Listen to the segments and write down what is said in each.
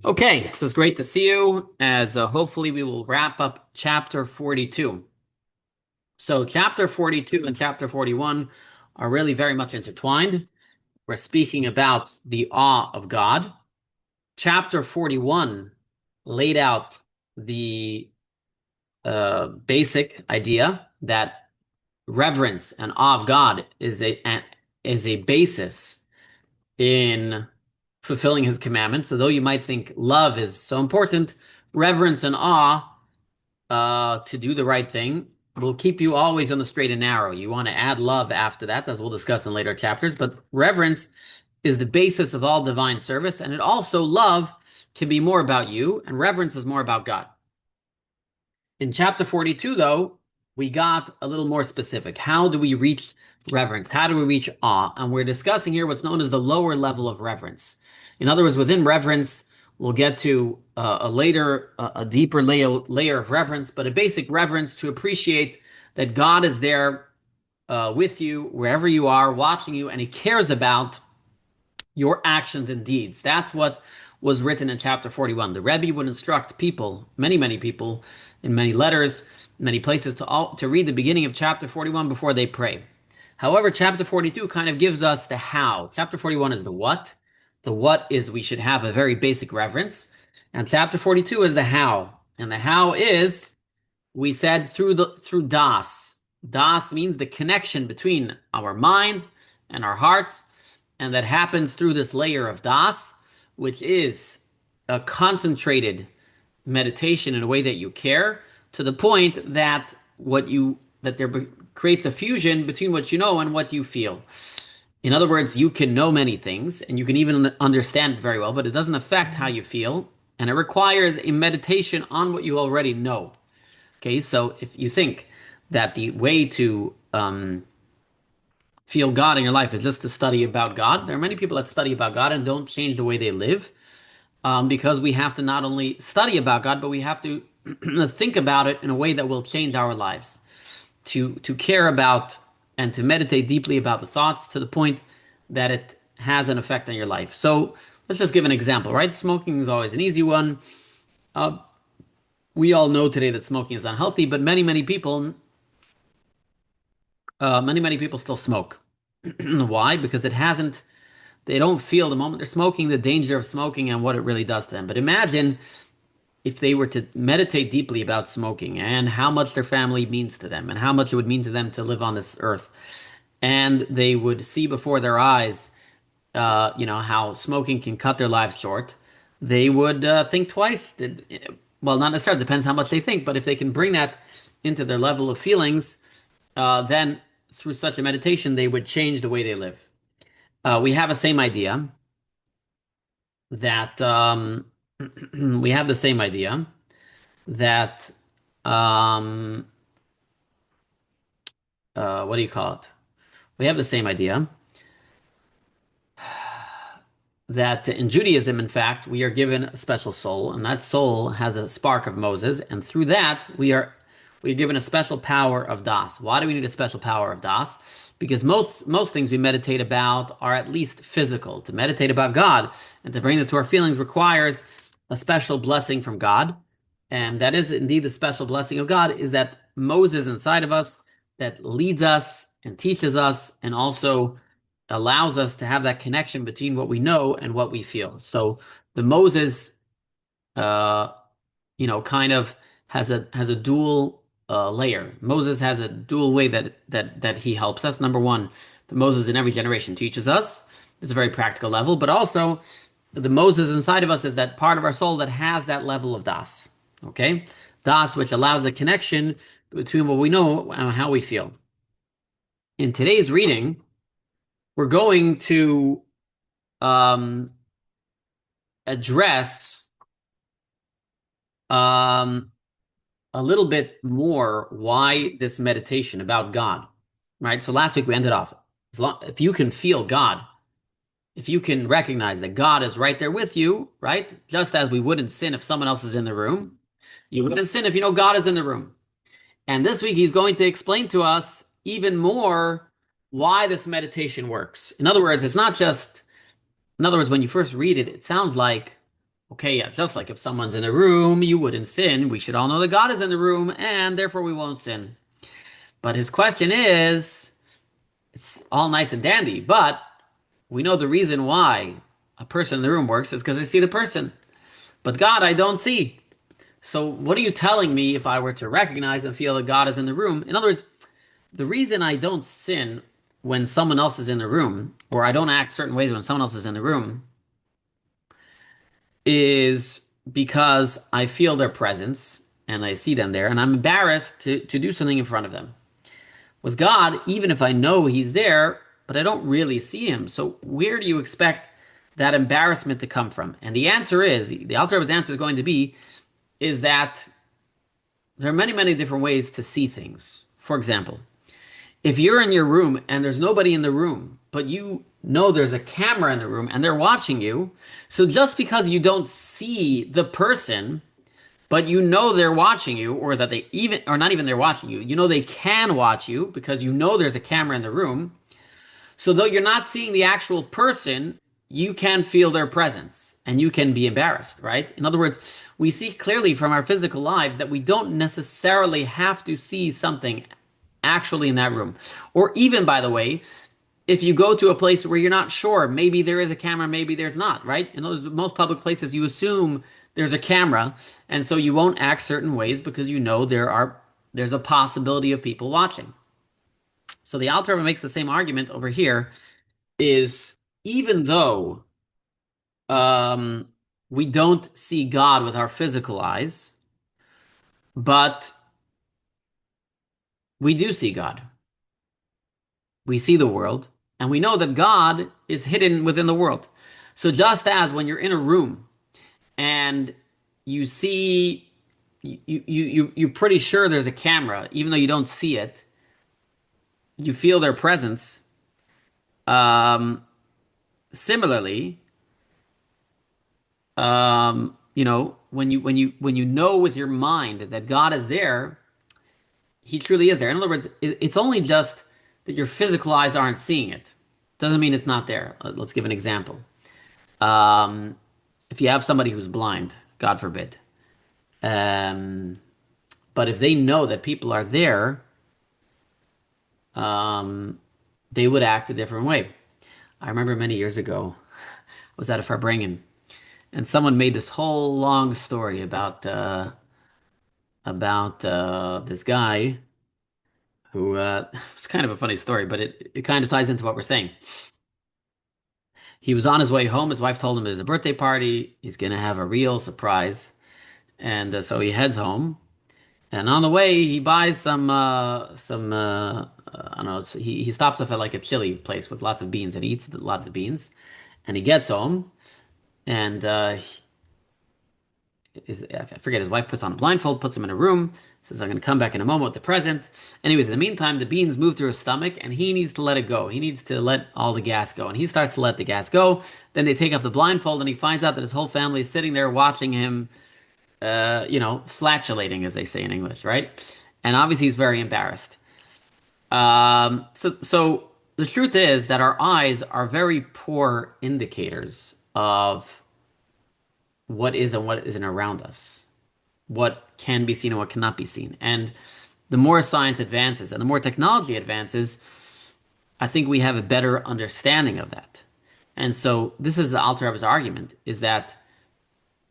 Okay, so it's great to see you as hopefully we will wrap up chapter 42. So, chapter 42 and chapter 41 are really very much intertwined. We're speaking about the awe of God. Chapter 41 laid out the basic idea that reverence and awe of God is a basis in fulfilling his commandments. So, though you might think love is so important, reverence and awe to do the right thing will keep you always on the straight and narrow. You want to add love after that, as we'll discuss in later chapters. But reverence is the basis of all divine service, and it also love can be more about you, and reverence is more about God. In chapter 42, though, we got a little more specific. How do we reach reverence? How do we reach awe? And we're discussing here what's known as the lower level of reverence. In other words, within reverence, we'll get to a deeper layer of reverence, but a basic reverence to appreciate that God is there with you wherever you are, watching you, and He cares about your actions and deeds. That's what was written in chapter 41. The Rebbe would instruct people, many people, in many letters, many places, to read the beginning of chapter 41 before they pray. However, chapter 42 kind of gives us the how. Chapter 41 is the what. The what is we should have a very basic reverence. And chapter 42 is the how. And the how is, we said, through das. Das means the connection between our mind and our hearts, and that happens through this layer of das, which is a concentrated meditation in a way that you care to the point that there creates a fusion between what you know and what you feel. In other words, you can know many things and you can even understand it very well, but it doesn't affect how you feel, and it requires a meditation on what you already know. Okay, so if you think that the way to feel God in your life is just to study about God, there are many people that study about God and don't change the way they live, because we have to not only study about God, but we have to think about it in a way that will change our lives, to care about and to meditate deeply about the thoughts to the point that it has an effect on your life. So let's just give an example, right? Smoking is always an easy one. Uh, we all know today that smoking is unhealthy, but many people still smoke. Why? Because they don't feel the moment they're smoking the danger of smoking and what it really does to them. But imagine if they were to meditate deeply about smoking and how much their family means to them and how much it would mean to them to live on this earth. And they would see before their eyes, how smoking can cut their lives short. They would think twice. Well, not necessarily, depends how much they think, but if they can bring that into their level of feelings, then through such a meditation, they would change the way they live. We have the same idea that we have the same idea that what do you call it? We have the same idea that in Judaism, in fact, we are given a special soul, and that soul has a spark of Moses, and through that we're given a special power of Das. Why do we need a special power of Das? Because most things we meditate about are at least physical. To meditate about God and to bring it to our feelings requires a special blessing from God, and that is indeed the special blessing of God is that Moses inside of us that leads us and teaches us and also allows us to have that connection between what we know and what we feel. So the Moses, uh, kind of has a dual layer. Moses has a dual way that he helps us. Number one, the Moses in every generation teaches us. It's a very practical level, but also the Moses inside of us is that part of our soul that has that level of das. Okay, das, which allows the connection between what we know and how we feel. In today's reading, we're going to um, address um, a little bit more why this meditation about God, right? So last week we ended off, if you can feel God, if you can recognize that God is right there with you, right? Just as we wouldn't sin if someone else is in the room, you wouldn't sin if you know God is in the room. And this week he's going to explain to us even more why this meditation works. In other words, when you first read it, it sounds like Okay, yeah, just like if someone's in a room, you wouldn't sin. We should all know that God is in the room, and therefore we won't sin. But his question is, it's all nice and dandy, but we know the reason why a person in the room works is because I see the person. But God, I don't see. So what are you telling me if I were to recognize and feel that God is in the room? In other words, the reason I don't sin when someone else is in the room, or I don't act certain ways when someone else is in the room, is because I feel their presence and I see them there, and I'm embarrassed to do something in front of them. With God, even if I know He's there, but I don't really see Him, so where do you expect that embarrassment to come from? And the answer is, the Alter Rebbe's answer is going to be, is that there are many, many different ways to see things. For example, if you're in your room and there's nobody in the room, but you know there's a camera in the room and they're watching you, so just because you don't see the person, but you know they're watching you, or that they even, or not even they're watching you, you know they can watch you because you know there's a camera in the room. So though you're not seeing the actual person, you can feel their presence and you can be embarrassed, right? In other words, we see clearly from our physical lives that we don't necessarily have to see something actually in that room. Or even, by the way, if you go to a place where you're not sure, maybe there is a camera, maybe there's not, right? In those most public places, you assume there's a camera, and so you won't act certain ways because you know there's a possibility of people watching. So the Alter Rebbe makes the same argument over here is even though um, we don't see God with our physical eyes, but we do see God. We see the world, and we know that God is hidden within the world. So just as when you're in a room and you see, you're pretty sure there's a camera, even though you don't see it, you feel their presence. Um, Similarly, when you know with your mind that God is there, He truly is there. In other words, it's only just that your physical eyes aren't seeing it. Doesn't mean it's not there. Let's give an example. Um, if you have somebody who's blind, God forbid, um, but if they know that people are there, um, they would act a different way. I remember many years ago, I was at a Farbrengen, and someone made this whole long story about this guy who it's kind of a funny story, but it kind of ties into what we're saying. He was on his way home. His wife told him there's a birthday party. He's gonna have a real surprise, and so he heads home. And on the way, he buys I don't know. He stops off at like a chili place with lots of beans, and he eats lots of beans. And he gets home, and I forget, his wife puts on a blindfold, puts him in a room, says, I'm going to come back in a moment with the present. Anyways, in the meantime, the beans move through his stomach and he needs to let it go. He needs to let all the gas go. And he starts to let the gas go. Then they take off the blindfold and he finds out that his whole family is sitting there watching him, flatulating, as they say in English, right? And obviously he's very embarrassed. So the truth is that our eyes are very poor indicators of what is and what isn't around us, what can be seen and what cannot be seen. And the more science advances and the more technology advances, I think we have a better understanding of that. And so this is Alter Rebbe's argument, is that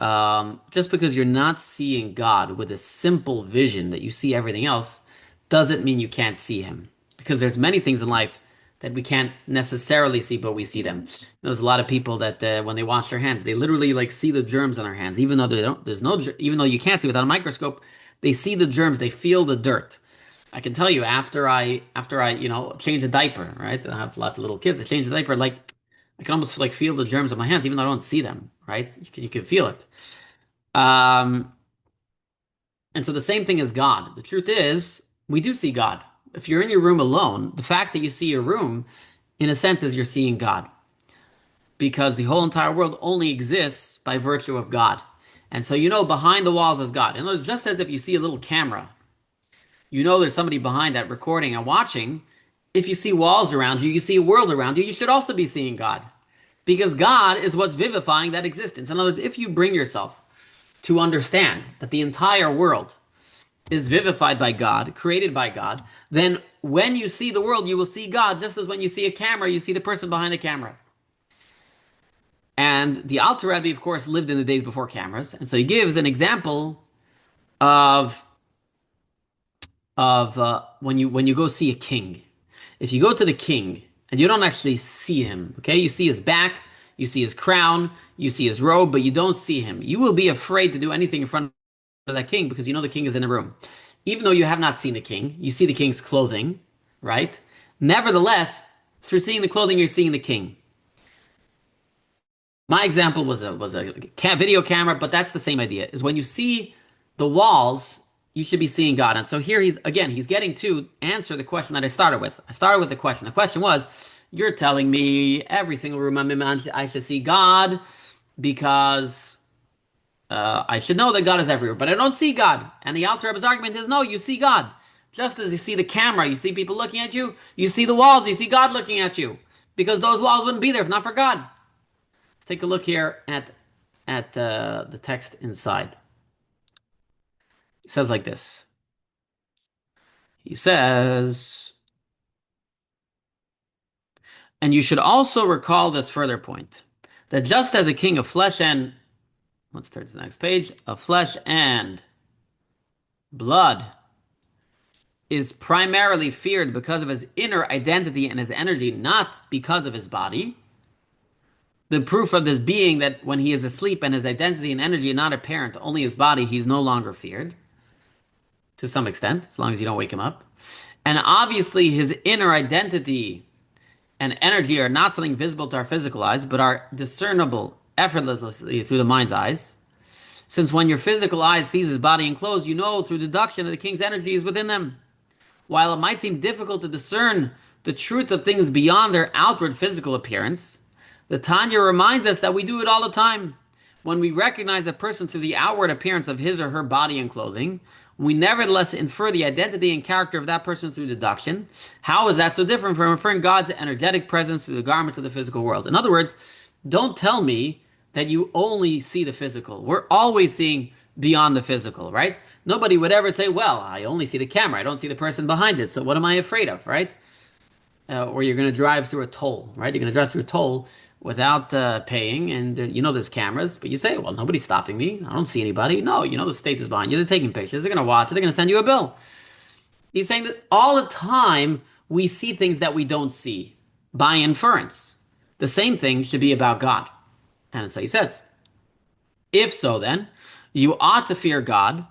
just because you're not seeing God with a simple vision that you see everything else, doesn't mean you can't see Him. Because there's many things in life that we can't necessarily see, but we see them. There's a lot of people that when they wash their hands, they literally like see the germs on their hands, even though they don't. There's no, even though you can't see without a microscope, they see the germs, they feel the dirt. I can tell you after I change a diaper, right? I have lots of little kids. I change the diaper, like I can almost like feel the germs on my hands, even though I don't see them, right? You can feel it. Um, and so the same thing as God. The truth is, we do see God. If you're in your room alone, the fact that you see your room, in a sense, is you're seeing God. Because the whole entire world only exists by virtue of God. And so you know behind the walls is God. And it's just as if you see a little camera, you know there's somebody behind that recording and watching. If you see walls around you, you see a world around you, you should also be seeing God. because God is what's vivifying that existence. In other words, if you bring yourself to understand that the entire world is vivified by God, created by God, then when you see the world, you will see God, just as when you see a camera, you see the person behind the camera. And the Alter Rebbe, of course, lived in the days before cameras, and so he gives an example of when you go see a king. If you go to the king and you don't actually see him, okay, you see his back, you see his crown, you see his robe, but you don't see him. You will be afraid to do anything in front of that king because you know the king is in the room. Even though you have not seen the king, you see the king's clothing, right? Nevertheless, through seeing the clothing, you're seeing the king. My example was a video camera, but that's the same idea. Is when you see the walls, you should be seeing God. And so here he's getting to answer the question that I started with. I started with the question. The question was, you're telling me every single room I'm in, I should see God because I should know that God is everywhere, but I don't see God. And the Alter Rebbe's argument is, no, you see God. Just as you see the camera, you see people looking at you, you see the walls, you see God looking at you, because those walls wouldn't be there if not for God. Let's take a look here at the text inside. It says like this. He says, and you should also recall this further point, that just as a king of flesh and, let's turn to the next page, of flesh and blood is primarily feared because of his inner identity and his energy, not because of his body. The proof of this being that when he is asleep and his identity and energy are not apparent, only his body, he's no longer feared. To some extent, as long as you don't wake him up. And obviously, his inner identity and energy are not something visible to our physical eyes, but are discernible effortlessly through the mind's eyes. Since when your physical eye sees his body and clothes, you know through deduction that the king's energy is within them. While it might seem difficult to discern the truth of things beyond their outward physical appearance, the Tanya reminds us that we do it all the time. When we recognize a person through the outward appearance of his or her body and clothing, we nevertheless infer the identity and character of that person through deduction. How is that so different from inferring God's energetic presence through the garments of the physical world? In other words, don't tell me that you only see the physical. We're always seeing beyond the physical, right? Nobody would ever say, well, I only see the camera. I don't see the person behind it. So what am I afraid of, right? Or you're going to drive through a toll, right? You're going to drive through a toll without paying, and you know there's cameras, but you say, well, nobody's stopping me. I don't see anybody. No, you know the state is behind you. They're taking pictures. They're going to watch it. They're going to send you a bill. He's saying that all the time we see things that we don't see by inference. The same thing should be about God. And so he says, if so, then you ought to fear God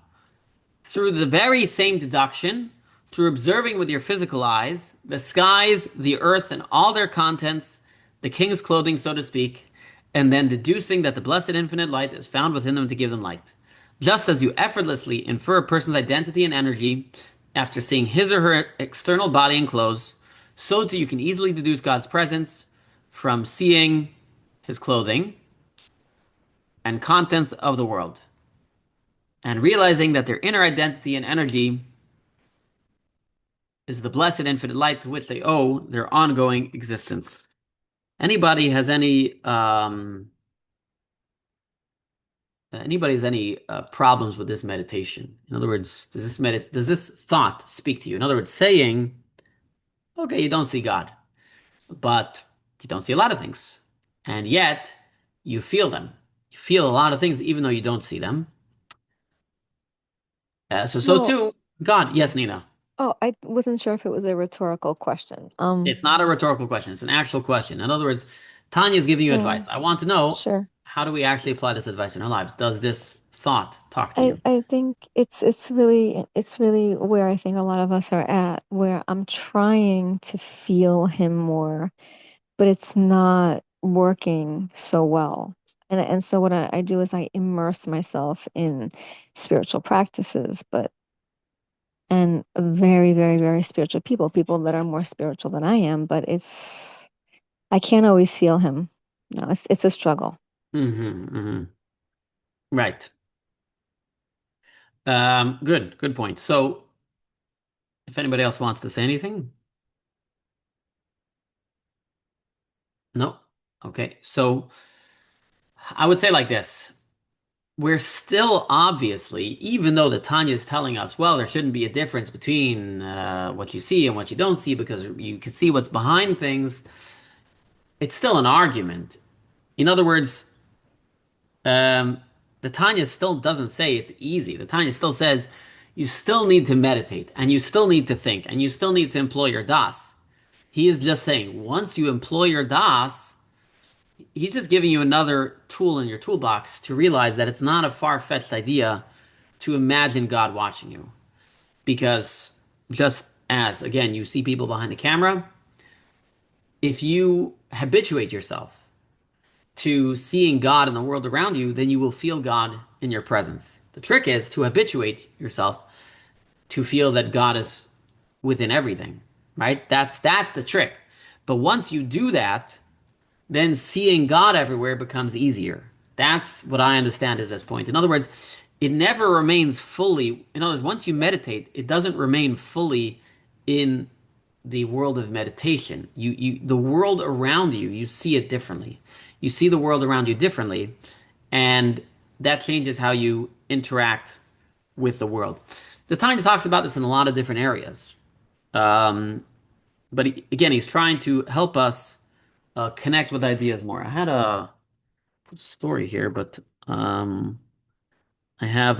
through the very same deduction, through observing with your physical eyes the skies, the earth, and all their contents, the king's clothing, so to speak, and then deducing that the blessed infinite light is found within them to give them light. Just as you effortlessly infer a person's identity and energy after seeing his or her external body and clothes, so too you can easily deduce God's presence from seeing his clothing and contents of the world, and realizing that their inner identity and energy is the blessed infinite light to which they owe their ongoing existence. Anybody has any problems with this meditation? In other words, does this thought speak to you? In other words, saying, okay, you don't see God, but you don't see a lot of things, and yet you feel them. You feel a lot of things even though you don't see them. So Well, too, God. Yes, Nina. oh, I wasn't sure if it was a rhetorical question. It's not a rhetorical question. It's an actual question. In other words, Tanya is giving you Yeah, advice. I want to know, sure. how do we actually apply this advice in our lives? Does this thought talk to you? I think it's really where I think a lot of us are at, where I'm trying to feel him more, but it's not working so well. And so what I do is I immerse myself in spiritual practices, but and very, very, very spiritual people that are more spiritual than I am, but I can't always feel him. No, it's a struggle. Hmm. Right. Good point. So, if anybody else wants to say anything, no. Okay, so I would say like this. We're still obviously, even though the Tanya is telling us, well, there shouldn't be a difference between what you see and what you don't see because you can see what's behind things, it's still an argument. In other words, um, the Tanya still doesn't say it's easy. The Tanya still says you still need to meditate and you still need to think and you still need to employ your das. He is just saying once you employ your das, he's just giving you another tool in your toolbox to realize that it's not a far-fetched idea to imagine God watching you. Because just as, again, you see people behind the camera, if you habituate yourself to seeing God in the world around you, then you will feel God in your presence. The trick is to habituate yourself to feel that God is within everything, right? That's the trick. But once you do that, then seeing God everywhere becomes easier. That's what I understand is this point. In other words, it never remains fully, in other words, once you meditate, it doesn't remain fully in the world of meditation. The world around you, you see it differently. You see the world around you differently, and that changes how you interact with the world. The Tanya talks about this in a lot of different areas. Um, but again, he's trying to help us connect with ideas more. I had a story here, but I have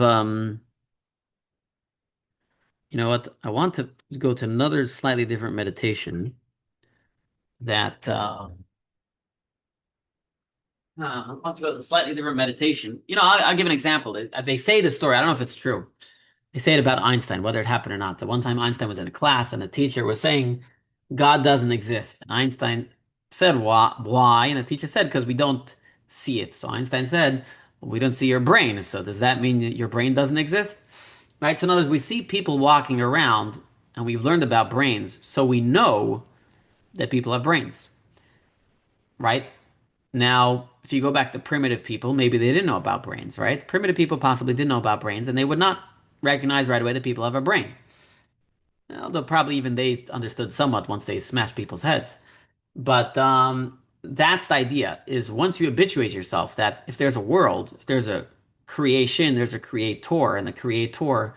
you know what? I want to go to another slightly different meditation that I want to go to a slightly different meditation. I'll give an example. They say the story. I don't know if it's true. They say it about Einstein, whether it happened or not. The one time Einstein was in a class and the teacher was saying God doesn't exist. And Einstein said, why? Why? And the teacher said, because we don't see it. So Einstein said, well, we don't see your brain. So does that mean that your brain doesn't exist? Right? So in other words, we see people walking around and we've learned about brains. So we know that people have brains, right? Now, if you go back to primitive people, maybe they didn't know about brains, right? Primitive people possibly didn't know about brains and they would not recognize right away that people have a brain. Although probably even they understood somewhat once they smashed people's heads. But that's the idea, is once you habituate yourself that if there's a world, if there's a creation, there's a creator, and the creator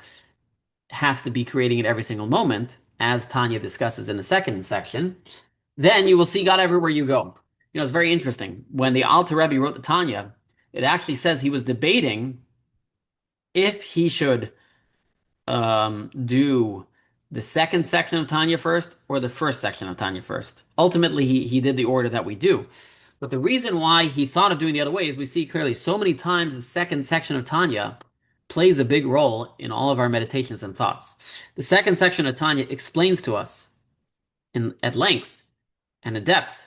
has to be creating it every single moment, as Tanya discusses in the second section, then you will see God everywhere you go. It's very interesting. When the Alter Rebbe wrote the Tanya, it actually says he was debating if he should do the second section of Tanya first or the first section of Tanya first. Ultimately, he did the order that we do. But the reason why he thought of doing the other way is we see clearly so many times the second section of Tanya plays a big role in all of our meditations and thoughts. The second section of Tanya explains to us at length and in depth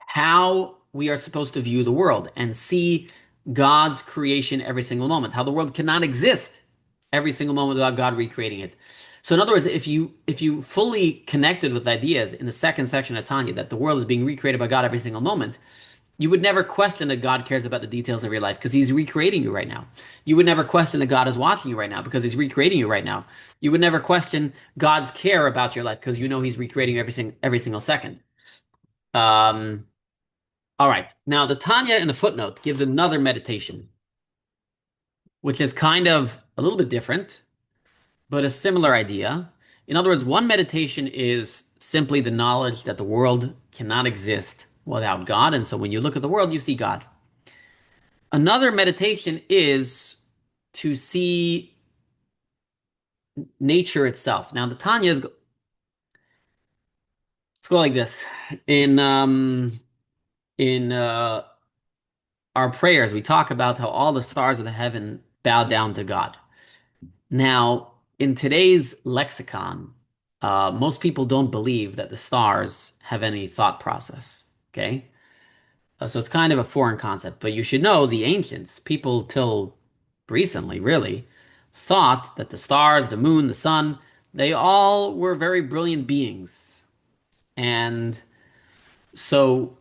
how we are supposed to view the world and see God's creation every single moment, how the world cannot exist every single moment without God recreating it. So in other words, if you fully connected with ideas in the second section of Tanya that the world is being recreated by God every single moment, you would never question that God cares about the details of your life because he's recreating you right now. You would never question that God is watching you right now because he's recreating you right now. You would never question God's care about your life because you know he's recreating every single second. Um, all right. Now, the Tanya in the footnote gives another meditation, which is kind of a little bit different, but a similar idea. In other words, one meditation is simply the knowledge that the world cannot exist without God. And so when you look at the world, you see God. Another meditation is to see nature itself. Now, the Tanya is, let's go like this. In our prayers, we talk about how all the stars of the heaven bow down to God. Now, in today's lexicon, most people don't believe that the stars have any thought process. Okay? So it's kind of a foreign concept, but you should know the ancients, people till recently, really, thought that the stars, the moon, the sun, they all were very brilliant beings. And so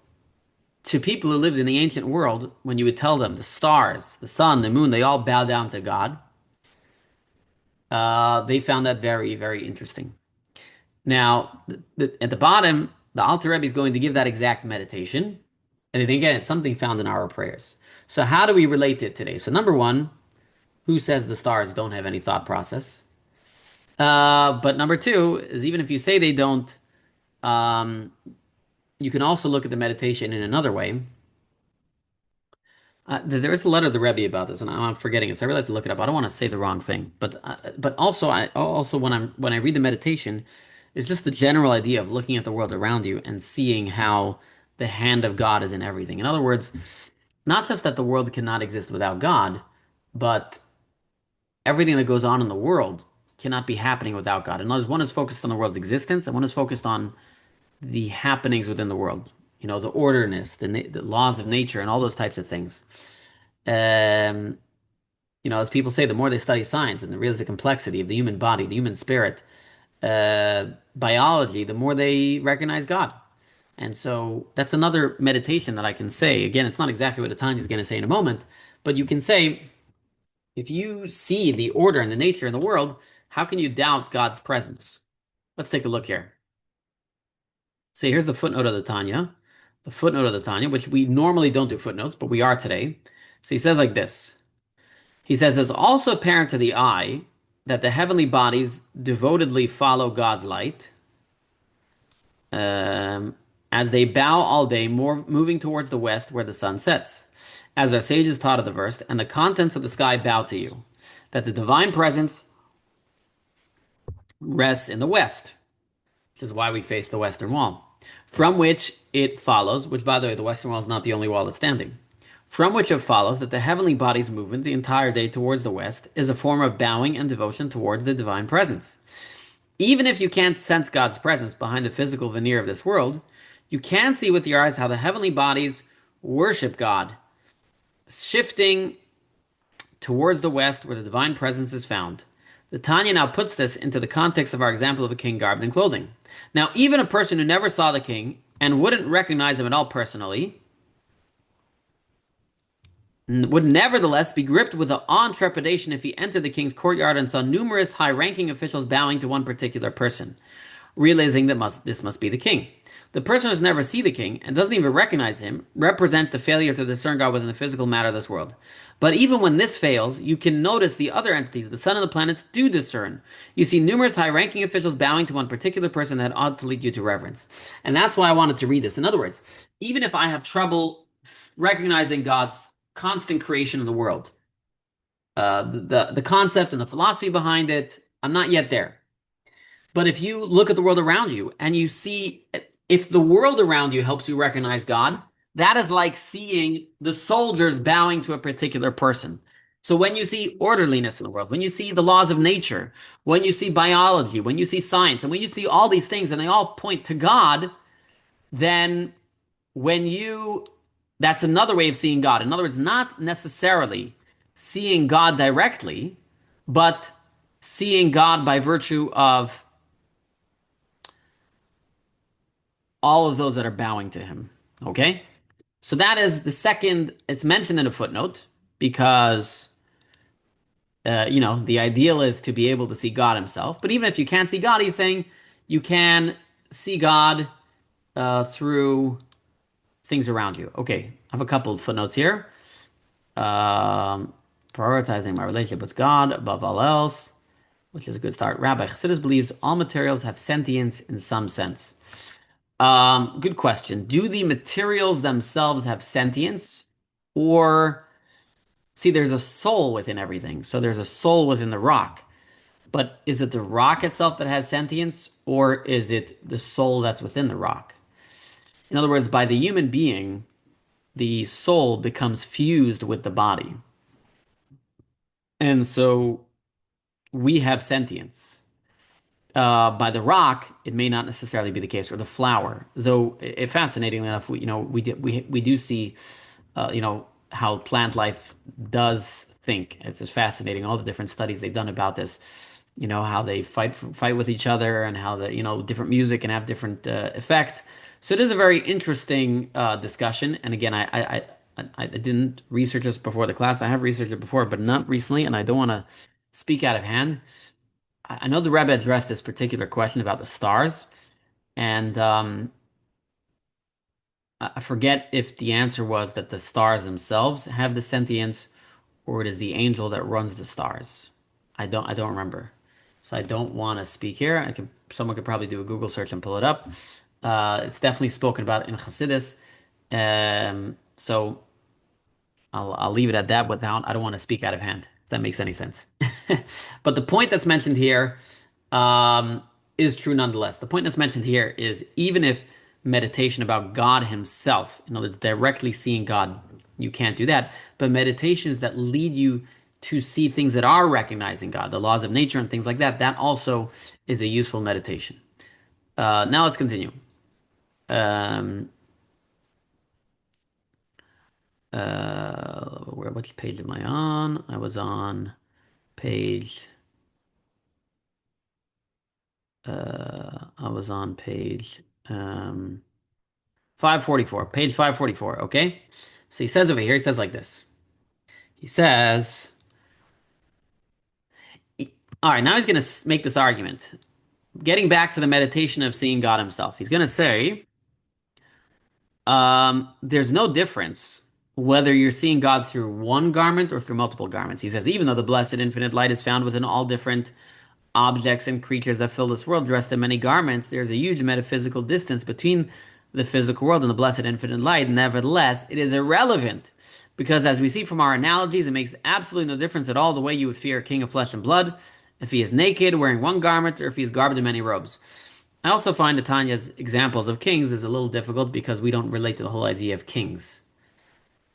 to people who lived in the ancient world, when you would tell them the stars, the sun, the moon, they all bow down to God, they found that very, very interesting. Now, at the bottom, the Alter Rebbe is going to give that exact meditation. And again, it's something found in our prayers. So how do we relate it today? So number one, who says the stars don't have any thought process? But number two is even if you say they don't, um, you can also look at the meditation in another way. There is a letter to the Rebbe about this, and I'm forgetting it, so I really have to look it up. I don't want to say the wrong thing, but also I also when I read the meditation, it's just the general idea of looking at the world around you and seeing how the hand of God is in everything. In other words, not just that the world cannot exist without God, but everything that goes on in the world cannot be happening without God. In other words, one is focused on the world's existence, and one is focused on the happenings within the world. You know, the orderness, the laws of nature, and all those types of things. Um, as people say, the more they study science and realize the complexity of the human body, the human spirit, biology, the more they recognize God. And so that's another meditation that I can say. Again, it's not exactly what Tanya is going to say in a moment, but you can say, if you see the order and the nature in the world, how can you doubt God's presence? Let's take a look here. See, here's the footnote of the Tanya. The footnote of the Tanya, which we normally don't do footnotes, but we are today. So he says like this. He says, it's also apparent to the eye that the heavenly bodies devotedly follow God's light, um, as they bow all day, more moving towards the west where the sun sets. As our sages taught of the verse, and the contents of the sky bow to you, that the divine presence rests in the west, which is why we face the western wall, from which it follows, which by the way, the western wall is not the only wall that's standing. From which it follows that the heavenly body's movement the entire day towards the west is a form of bowing and devotion towards the divine presence. Even if you can't sense God's presence behind the physical veneer of this world, you can see with your eyes how the heavenly bodies worship God, shifting towards the west where the divine presence is found. The Tanya now puts this into the context of our example of a king garbed in clothing. Now, even a person who never saw the king and wouldn't recognize him at all personally would nevertheless be gripped with awe and trepidation if he entered the king's courtyard and saw numerous high-ranking officials bowing to one particular person, realizing that this must be the king. The person who has never seen the king and doesn't even recognize him represents the failure to discern God within the physical matter of this world. But even when this fails, you can notice the other entities, the sun and the planets, do discern. You see numerous high-ranking officials bowing to one particular person that ought to lead you to reverence. And that's why I wanted to read this. In other words, even if I have trouble recognizing God's constant creation of the world, the concept and the philosophy behind it, I'm not yet there. But if you look at the world around you and you see, if the world around you helps you recognize God, that is like seeing the soldiers bowing to a particular person. So when you see orderliness in the world, when you see the laws of nature, when you see biology, when you see science, and when you see all these things and they all point to God, then when you, that's another way of seeing God. In other words, not necessarily seeing God directly, but seeing God by virtue of all of those that are bowing to him. Okay? So that is the second, it's mentioned in a footnote because, the ideal is to be able to see God himself. But even if you can't see God, he's saying you can see God through things around you. Okay, I have a couple of footnotes here. Um, Prioritizing my relationship with God above all else, which is a good start. Rabbi Chassidus believes all materials have sentience in some sense. Good question. Do the materials themselves have sentience? Or, see, there's a soul within everything. So there's a soul within the rock. But is it the rock itself that has sentience? Or is it the soul that's within the rock? In other words, by the human being, the soul becomes fused with the body. And so we have sentience. By the rock, it may not necessarily be the case, or the flower. Though, fascinatingly enough, we do see, how plant life does think. It's just fascinating. All the different studies they've done about this. How they fight with each other, and how the different music can have different effects. So it is a very interesting discussion. And again, I didn't research this before the class. I have researched it before, but not recently, and I don't want to speak out of hand. I know the Rebbe addressed this particular question about the stars, and I forget if the answer was that the stars themselves have the sentience or it is the angel that runs the stars. I don't remember. So I don't want to speak here. Someone could probably do a Google search and pull it up. It's definitely spoken about in Chassidus. So I'll leave it at that without, I don't want to speak out of hand, if that makes any sense. But the point that's mentioned here um, is true nonetheless. The point that's mentioned here is even if meditation about God Himself, in other words, directly seeing God, you can't do that, but meditations that lead you to see things that are recognizing God, the laws of nature and things like that, that also is a useful meditation. Now let's continue. Um, which page am I on? I was on page I was on page 544. Page 544, okay? So he says over here, he says like this. He says, all right, now he's going to make this argument. Getting back to the meditation of seeing God himself. He's going to say, there's no difference whether you're seeing God through one garment or through multiple garments. He says, even though the blessed infinite light is found within all different objects and creatures that fill this world dressed in many garments, there's a huge metaphysical distance between the physical world and the blessed infinite light. Nevertheless, it is irrelevant because, as we see from our analogies, it makes absolutely no difference at all the way you would fear a king of flesh and blood, if he is naked, wearing one garment, or if he is garbed in many robes. I also find that Tanya's examples of kings is a little difficult because we don't relate to the whole idea of kings.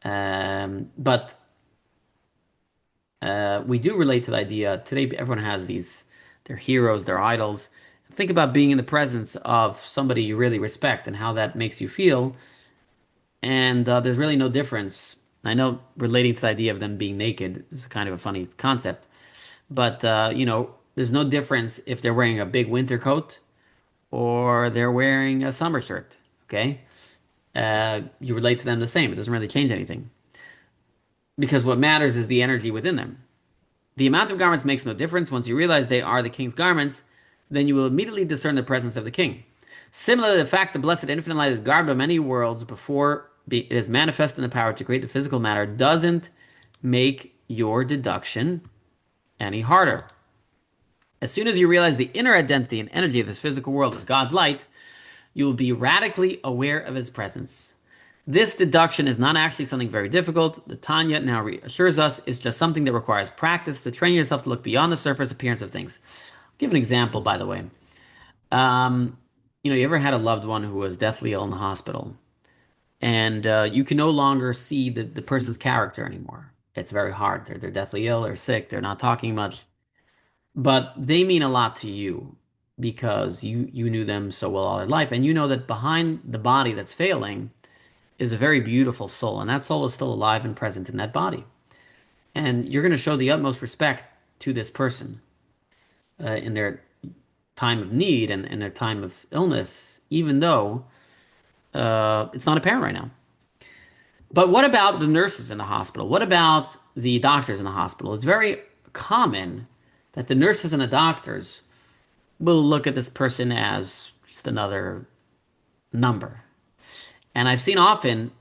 But we do relate to the idea today. Everyone has their heroes, their idols. Think about being in the presence of somebody you really respect and how that makes you feel. And there's really no difference. I know relating to the idea of them being naked is kind of a funny concept, but there's no difference if they're wearing a big winter coat or they're wearing a summer shirt. Okay, you relate to them the same. It doesn't really change anything because what matters is the energy within them. The amount of garments makes no difference. Once you realize they are the king's garments, then you will immediately discern the presence of the king. Similarly, the fact the blessed infinite light is garbed by many worlds before it is manifest in the power to create the physical matter doesn't make your deduction any harder. As soon as you realize the inner identity and energy of this physical world is God's light, you will be radically aware of his presence. This deduction is not actually something very difficult. The Tanya now reassures us it's just something that requires practice to train yourself to look beyond the surface appearance of things. I'll give an example, by the way. Um, you ever had a loved one who was deathly ill in the hospital, and you can no longer see the person's character anymore. It's very hard. They're deathly ill, they're sick, they're not talking much, but they mean a lot to you because you knew them so well all their life, and you know that behind the body that's failing is a very beautiful soul, and that soul is still alive and present in that body. And you're going to show the utmost respect to this person in their time of need and in their time of illness, even though it's not apparent right now. But what about the nurses in the hospital? What about the doctors in the hospital? It's very common that the nurses and the doctors will look at this person as just another number. And I've seen often,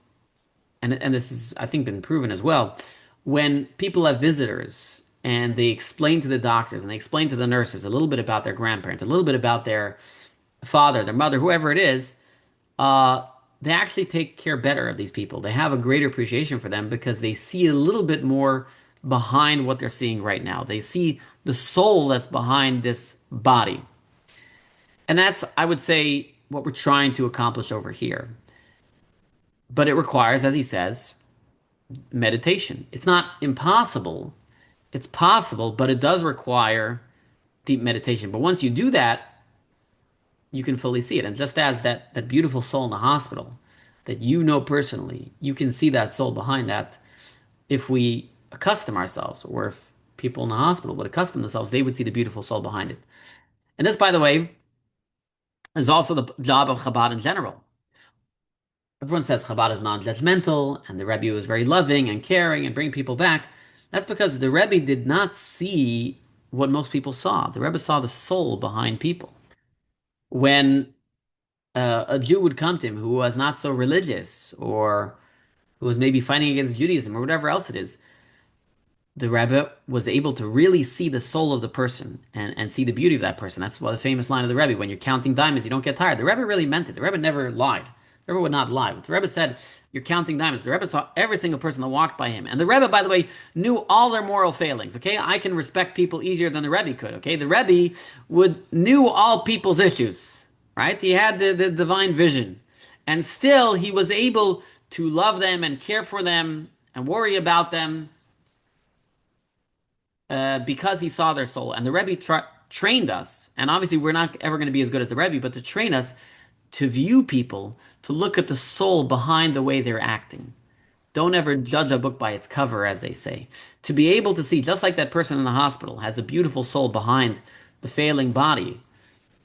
and this is, I think, been proven as well, when people have visitors and they explain to the doctors and they explain to the nurses a little bit about their grandparents, a little bit about their father, their mother, whoever it is, uh, they actually take care better of these people. They have a greater appreciation for them because they see a little bit more behind what they're seeing right now. They see the soul that's behind this body. And that's, I would say, what we're trying to accomplish over here. But it requires, as he says, meditation. It's not impossible. It's possible, but it does require deep meditation. But once you do that, you can fully see it. And just as that beautiful soul in the hospital that you know personally, you can see that soul behind that. If we accustom ourselves, or if people in the hospital would accustom themselves, they would see the beautiful soul behind it. And this, by the way, is also the job of Chabad in general. Everyone says Chabad is non-judgmental, and the Rebbe was very loving and caring and bring people back. That's because the Rebbe did not see what most people saw. The Rebbe saw the soul behind people. When a Jew would come to him who was not so religious or who was maybe fighting against Judaism or whatever else it is, the Rebbe was able to really see the soul of the person and see the beauty of that person. That's what the famous line of the Rebbe, when you're counting diamonds, you don't get tired. The Rebbe really meant it. The Rebbe never lied. The Rebbe would not lie. If the Rebbe said, you're counting diamonds, the Rebbe saw every single person that walked by him. And the Rebbe, by the way, knew all their moral failings, okay? I can respect people easier than the Rebbe could, okay? The Rebbe knew all people's issues, right? He had the divine vision. And still, he was able to love them and care for them and worry about them because he saw their soul. And the Rebbe trained us, and obviously we're not ever going to be as good as the Rebbe, but to train us to view people, to look at the soul behind the way they're acting. Don't ever judge a book by its cover, as they say. To be able to see, just like that person in the hospital has a beautiful soul behind the failing body,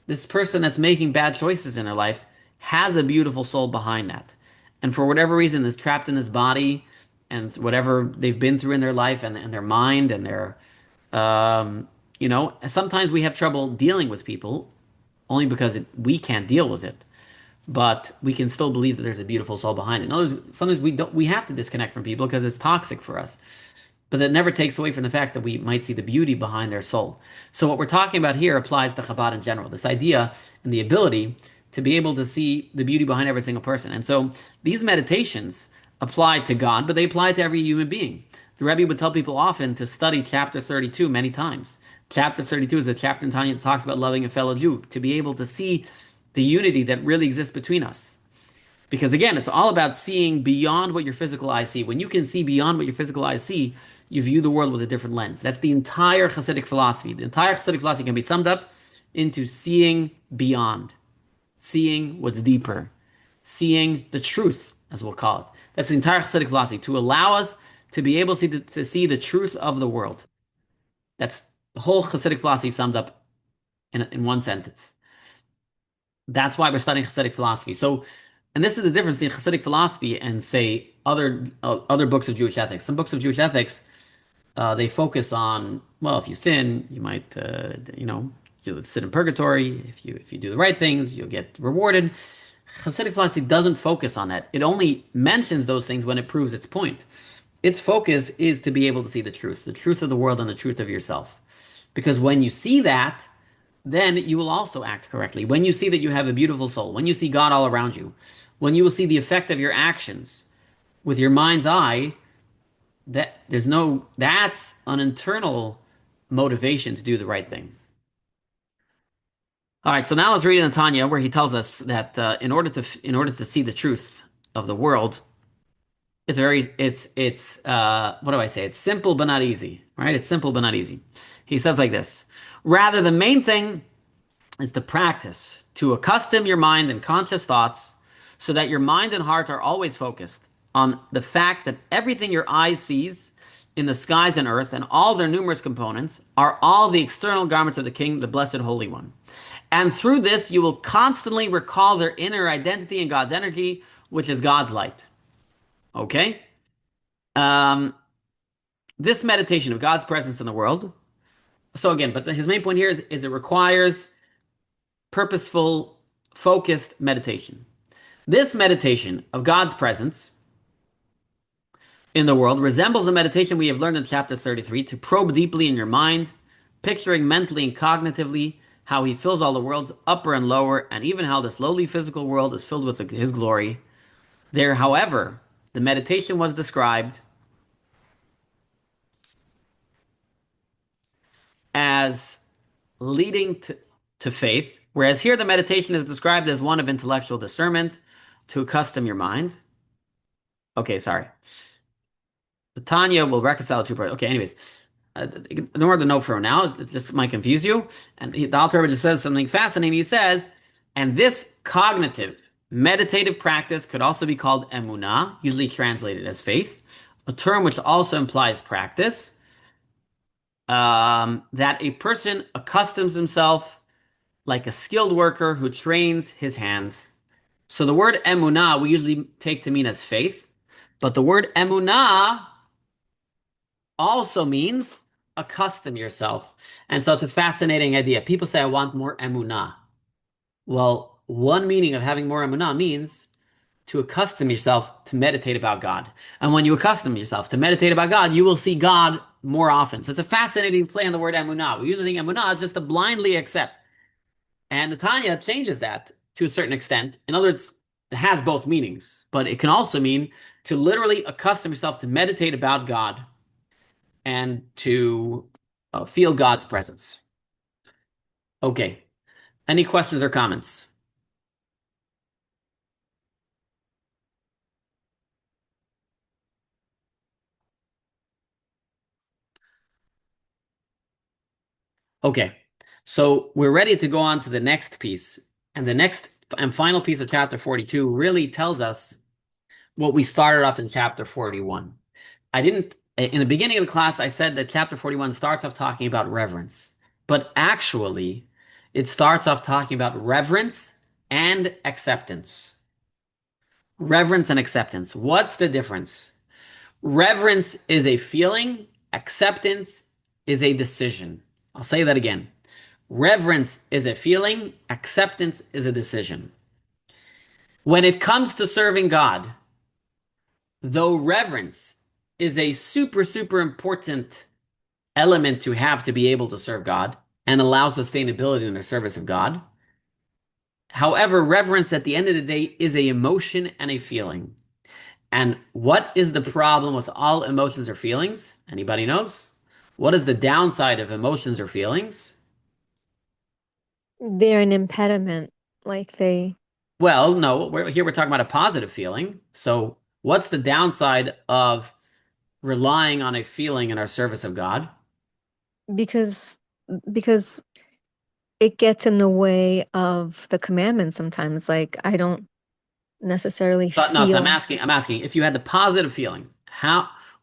this person that's making bad choices in their life has a beautiful soul behind that. And for whatever reason is trapped in this body and whatever they've been through in their life and their mind and their sometimes we have trouble dealing with people only because we can't deal with it, but we can still believe that there's a beautiful soul behind it. In other words, sometimes we have to disconnect from people because it's toxic for us. But that never takes away from the fact that we might see the beauty behind their soul. So what we're talking about here applies to Chabad in general. This idea and the ability to be able to see the beauty behind every single person. And so these meditations apply to God, but they apply to every human being. The Rebbe would tell people often to study chapter 32 many times. Chapter 32 is a chapter in Tanya that talks about loving a fellow Jew, to be able to see the unity that really exists between us. Because again, it's all about seeing beyond what your physical eyes see. When you can see beyond what your physical eyes see, you view the world with a different lens. That's the entire Hasidic philosophy. The entire Hasidic philosophy can be summed up into seeing beyond, seeing what's deeper, seeing the truth, as we'll call it. That's the entire Hasidic philosophy, to allow us to be able to see the truth of the world. That's the whole Hasidic philosophy summed up in one sentence. That's why we're studying Hasidic philosophy. So, and this is the difference between Hasidic philosophy and, say, other books of Jewish ethics. Some books of Jewish ethics, they focus on, well, if you sin, you might, you'll sit in purgatory. If you do the right things, you'll get rewarded. Hasidic philosophy doesn't focus on that. It only mentions those things when it proves its point. Its focus is to be able to see the truth of the world and the truth of yourself. Because when you see that, then you will also act correctly. When you see that you have a beautiful soul, when you see God all around you, when you will see the effect of your actions with your mind's eye, that's an internal motivation to do the right thing. All right, so now let's read in Tanya where he tells us that in order to see the truth of the world, it's what do I say? It's simple but not easy, right? It's simple but not easy. He says like this: rather, the main thing is to practice, to accustom your mind and conscious thoughts so that your mind and heart are always focused on the fact that everything your eyes sees in the skies and earth and all their numerous components are all the external garments of the King, the Blessed Holy One. And through this, you will constantly recall their inner identity in God's energy, which is God's light. Okay? Um, this meditation of God's presence in the world. So again, but his main point here is it requires purposeful, focused meditation. This meditation of God's presence in the world resembles the meditation we have learned in chapter 33 to probe deeply in your mind, picturing mentally and cognitively how he fills all the worlds, upper and lower, and even how this lowly physical world is filled with his glory. There, however, the meditation was described as leading to faith, whereas here the meditation is described as one of intellectual discernment to accustom your mind. Okay, sorry. The Tanya will reconcile two parts. Okay, anyways, ignore the note for now. It just might confuse you. And the Alter just says something fascinating. He says, and this cognitive, meditative practice could also be called emunah, usually translated as faith, a term which also implies practice. That a person accustoms himself like a skilled worker who trains his hands. So the word emunah we usually take to mean as faith, but the word emunah also means accustom yourself. And so it's a fascinating idea. People say, I want more emunah. Well, one meaning of having more emunah means to accustom yourself to meditate about God. And when you accustom yourself to meditate about God, you will see God more often. So it's a fascinating play on the word emunah. We usually think emunah is just to blindly accept. And the Tanya changes that to a certain extent. In other words, it has both meanings, but it can also mean to literally accustom yourself to meditate about God and to feel God's presence. Okay. Any questions or comments? Okay. So we're ready to go on to the next piece. And the next and final piece of chapter 42 really tells us what we started off in chapter 41. I didn't, in the beginning of the class, I said that chapter 41 starts off talking about reverence. But actually, it starts off talking about reverence and acceptance. Reverence and acceptance. What's the difference? Reverence is a feeling, acceptance is a decision. I'll say that again. Reverence is a feeling, acceptance is a decision. When it comes to serving God, though reverence is a super, super important element to have to be able to serve God and allow sustainability in the service of God, however, reverence at the end of the day is a emotion and a feeling. And what is the problem with all emotions or feelings? Anybody knows? What is the downside of emotions or feelings? They're an impediment. Like they, Well, no, here we're talking about a positive feeling. So, what's the downside of relying on a feeling in our service of God? because because it gets in the way of the commandments sometimes. Like I don't necessarily So, no, so feel I'm asking if you had the positive feeling,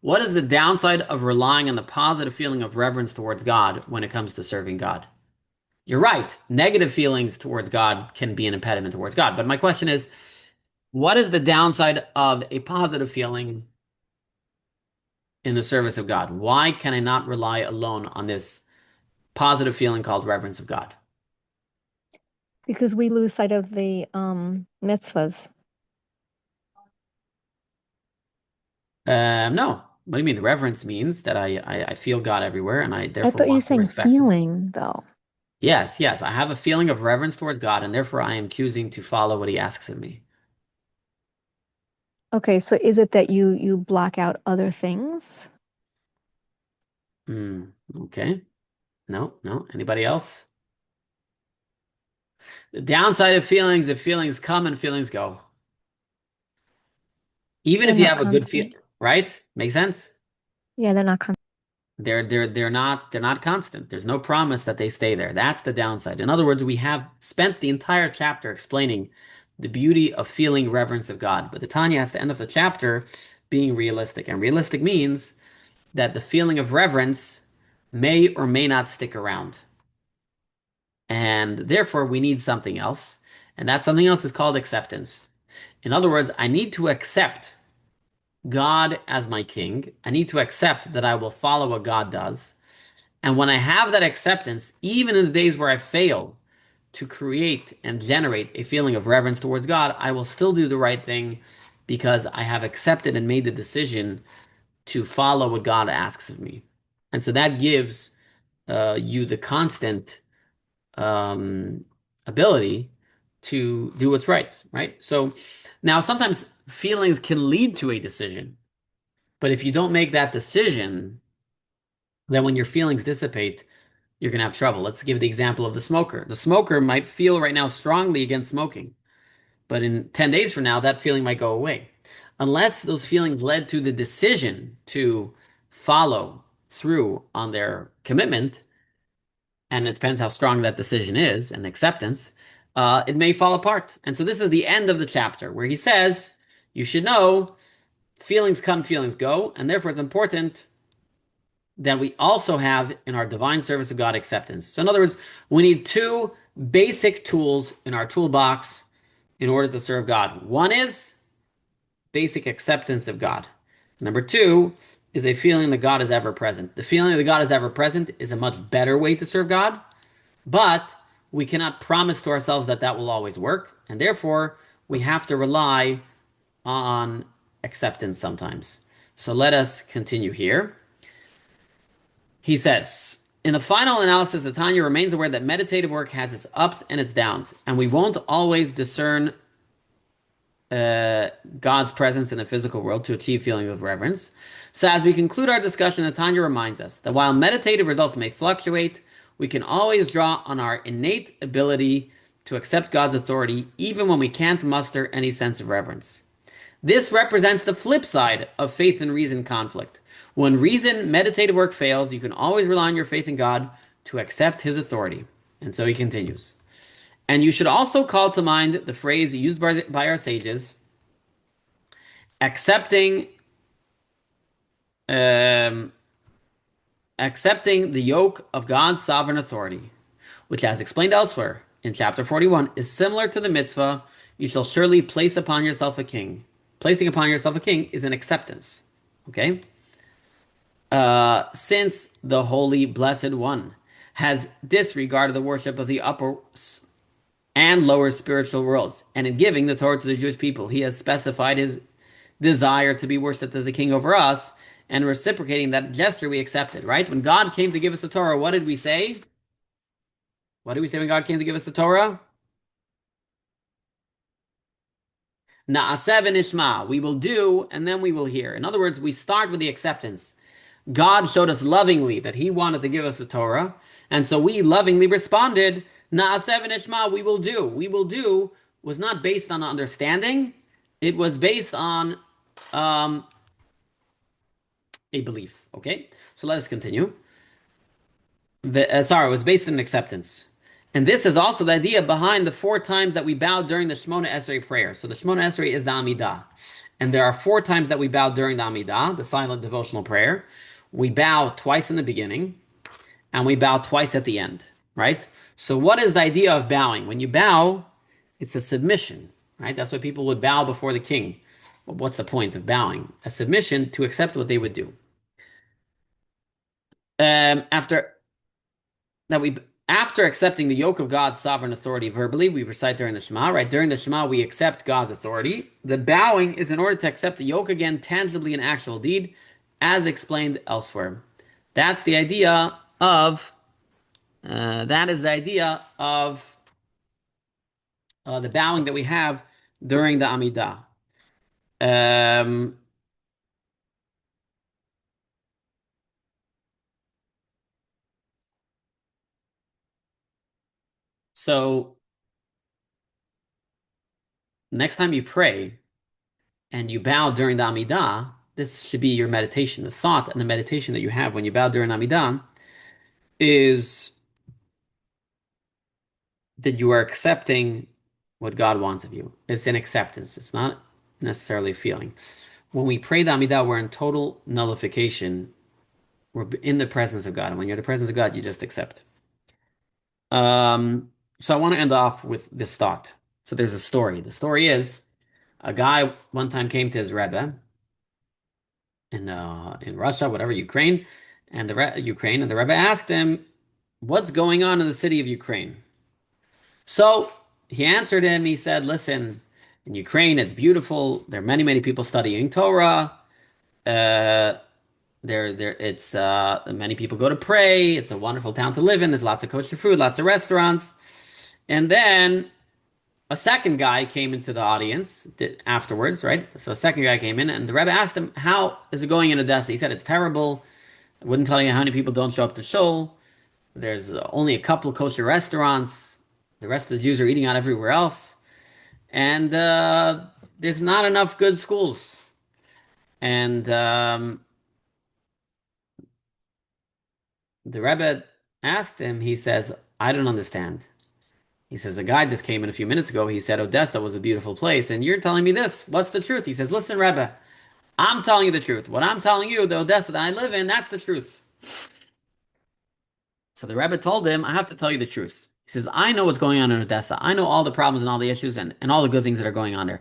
what is the downside of relying on the positive feeling of reverence towards God when it comes to serving God? You're right. Negative feelings towards God can be an impediment towards God. But my question is, what is the downside of a positive feeling in the service of God? Why can I not rely alone on this positive feeling called reverence of God? because we lose sight of the mitzvahs. No. What do you mean? The reverence means that I feel God everywhere and I I therefore thought you were want to saying respect Him. feeling though. Yes, yes, I have a feeling of reverence towards God and therefore I am choosing to follow what He asks of me. Okay, so is it that you block out other things? Hmm. Okay. No, no. Anybody else? The downside of feelings, if feelings come and feelings go. Even They're if you not have a good feel, constant. right? Make sense? Yeah, they're not constant. They're not constant. There's no promise that they stay there. That's the downside. In other words, we have spent the entire chapter explaining the beauty of feeling reverence of God. But the Tanya has to end of the chapter being realistic. And realistic means that the feeling of reverence may or may not stick around. And therefore we need something else. And that something else is called acceptance. In other words, I need to accept God as my king. I need to accept that I will follow what God does. And when I have that acceptance, even in the days where I fail to create and generate a feeling of reverence towards God, I will still do the right thing because I have accepted and made the decision to follow what God asks of me. And so that gives you the constant um, ability to do what's right, right? So now sometimes feelings can lead to a decision, but if you don't make that decision, then when your feelings dissipate, you're going to have trouble. Let's give the example of the smoker. The smoker might feel right now strongly against smoking, but in 10 days from now, that feeling might go away. Unless those feelings led to the decision to follow through on their commitment, and it depends how strong that decision is and acceptance, it may fall apart. And so this is the end of the chapter where he says, you should know feelings come, feelings go, and therefore it's important that we also have in our divine service of God acceptance. So, in other words, we need two basic tools in our toolbox in order to serve God. One is basic acceptance of God. Number two is a feeling that God is ever present. The feeling that God is ever present is a much better way to serve God, but we cannot promise to ourselves that that will always work. And therefore, we have to rely on acceptance sometimes. So let us continue here. He says, in the final analysis, the Tanya remains aware that meditative work has its ups and its downs, and we won't always discern uh, God's presence in the physical world to achieve feeling of reverence. So, as we conclude our discussion, the Tanya reminds us that while meditative results may fluctuate, we can always draw on our innate ability to accept God's authority, even when we can't muster any sense of reverence. This represents the flip side of faith and reason conflict. When reason meditative work fails, you can always rely on your faith in God to accept his authority. And so he continues. And you should also call to mind the phrase used by our sages, accepting um, accepting the yoke of God's sovereign authority, which, as explained elsewhere in chapter 41, is similar to the mitzvah, you shall surely place upon yourself a king. Placing upon yourself a king is an acceptance. Okay? Since the Holy Blessed One has disregarded the worship of the upper and lower spiritual worlds, and in giving the Torah to the Jewish people, he has specified his desire to be worshipped as a king over us, and reciprocating that gesture we accepted, right? When God came to give us the Torah, what did we say? What did we say when God came to give us the Torah? Na'aseh v'nishma. We will do, and then we will hear. In other words, we start with the acceptance. God showed us lovingly that he wanted to give us the Torah, and so we lovingly responded, Na'aseh v'nishma, we will do. We will do was not based on understanding. It was based on um, a belief. Okay? So let us continue. Sorry, it was based on acceptance. And this is also the idea behind the four times that we bow during the Shemona Esrei prayer. So the Shemona Esrei is the Amidah. And there are four times that we bow during the Amidah, the silent devotional prayer. We bow twice in the beginning, and we bow twice at the end, right? So what is the idea of bowing? When you bow, it's a submission, right? That's why people would bow before the king. But what's the point of bowing? A submission to accept what they would do. After that we after accepting the yoke of God's sovereign authority verbally, we recite during the Shema, right? During the Shema, we accept God's authority. The bowing is in order to accept the yoke again tangibly in actual deed, as explained elsewhere. That's the idea of that is the idea of the bowing that we have during the Amidah. Um, so next time you pray and you bow during the Amidah, this should be your meditation. The thought and the meditation that you have when you bow during Amidah is that you are accepting what God wants of you. It's an acceptance. It's not necessarily a feeling. When we pray the Amidah, we're in total nullification. We're in the presence of God. And when you're in the presence of God, you just accept. So I want to end off with this thought. So there's a story. The story is a guy one time came to his Rebbe in Russia, whatever, Ukraine, and Ukraine, and the Rebbe asked him, "What's going on in the city of Ukraine?" So he answered him. He said, "Listen, in Ukraine, it's beautiful. There are many, many people studying Torah. Uh, it's many people go to pray. It's a wonderful town to live in. There's lots of kosher food, lots of restaurants." And then a second guy came into the audience afterwards, right? So a second guy came in, and the Rebbe asked him, "How is it going in Odessa?" He said, "It's terrible. I wouldn't tell you how many people don't show up to shul. There's only a couple of kosher restaurants. The rest of the Jews are eating out everywhere else. And there's not enough good schools." And the Rebbe asked him, he says, "I don't understand." He says, "A guy just came in a few minutes ago. He said Odessa was a beautiful place, and you're telling me this. What's the truth?" He says, "Listen, Rebbe, I'm telling you the truth. What I'm telling you, the Odessa that I live in, that's the truth." So the Rebbe told him, "I have to tell you the truth." He says, "I know what's going on in Odessa. I know all the problems and all the issues and all the good things that are going on there.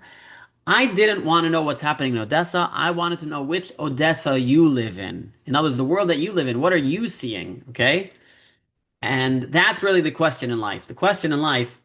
I didn't want to know what's happening in Odessa. I wanted to know which Odessa you live in. In other words, the world that you live in. What are you seeing? Okay? And that's really the question in life. The question in life,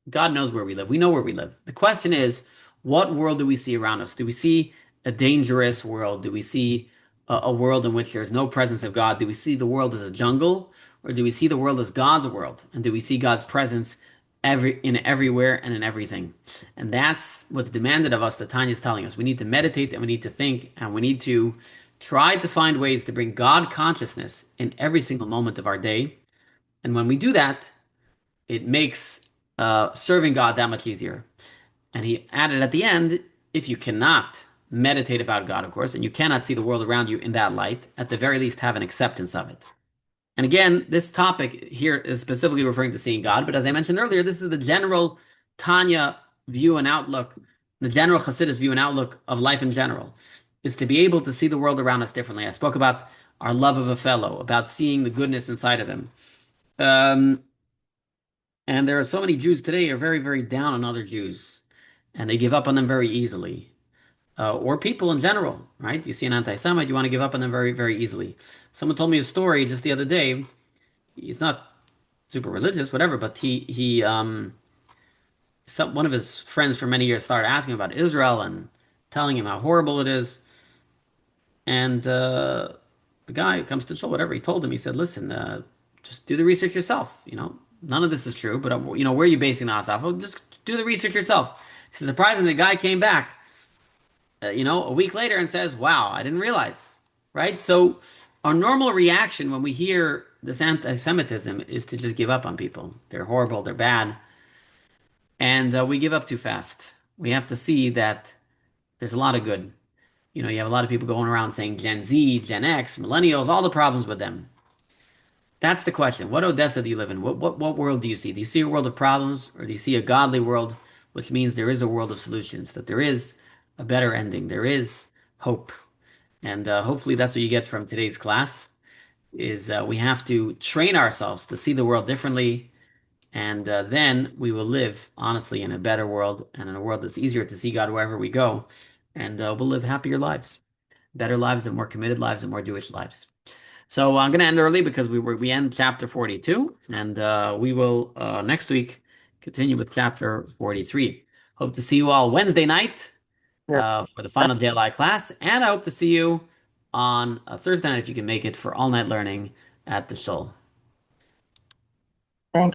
God knows where we live. We know where we live. The question is, what world do we see around us? Do we see a dangerous world? Do we see a world in which there's no presence of God? Do we see the world as a jungle, or do we see the world as God's world? And do we see God's presence everywhere and in everything? And that's what's demanded of us that Tanya is telling us. We need to meditate and we need to think and we need to try to find ways to bring God consciousness in every single moment of our day. And when we do that, it makes serving God that much easier. And he added at the end, if you cannot meditate about God, of course, and you cannot see the world around you in that light, at the very least have an acceptance of it. And again, this topic here is specifically referring to seeing God, but as I mentioned earlier, this is the general Tanya view and outlook, the general Hasidus view and outlook of life in general, is to be able to see the world around us differently. I spoke about our love of a fellow, about seeing the goodness inside of them. Um, and there are so many Jews today who are very, very down on other Jews, and they give up on them very easily. Or people in general, right? You see an anti-Semite, you want to give up on them very, very easily. Someone told me a story just the other day. He's not super religious, whatever, but one of his friends for many years started asking about Israel and telling him how horrible it is. And the guy who comes to the show, whatever, he told him, he said, listen, just do the research yourself. None of this is true, but where are you basing this off? Well, just do the research yourself. He said, surprisingly, the guy came back, a week later and says, wow, I didn't realize, right? So our normal reaction when we hear this anti-Semitism is to just give up on people. They're horrible, they're bad, and we give up too fast. We have to see that there's a lot of good. You have a lot of people going around saying Gen Z, Gen X, millennials, all the problems with them. That's the question. What Odessa do you live in? What world do you see? Do you see a world of problems, or do you see a godly world, which means there is a world of solutions, that there is a better ending, there is hope, and hopefully that's what you get from today's class. Is we have to train ourselves to see the world differently, and then we will live honestly in a better world and in a world that's easier to see God wherever we go, and we'll live happier lives, better lives, and more committed lives, and more Jewish lives. So I'm going to end early because we end chapter 42, and we will next week continue with chapter 43. Hope to see you all Wednesday night Yeah. for the final JLI class, and I hope to see you on Thursday night if you can make it for all night learning at the Shul.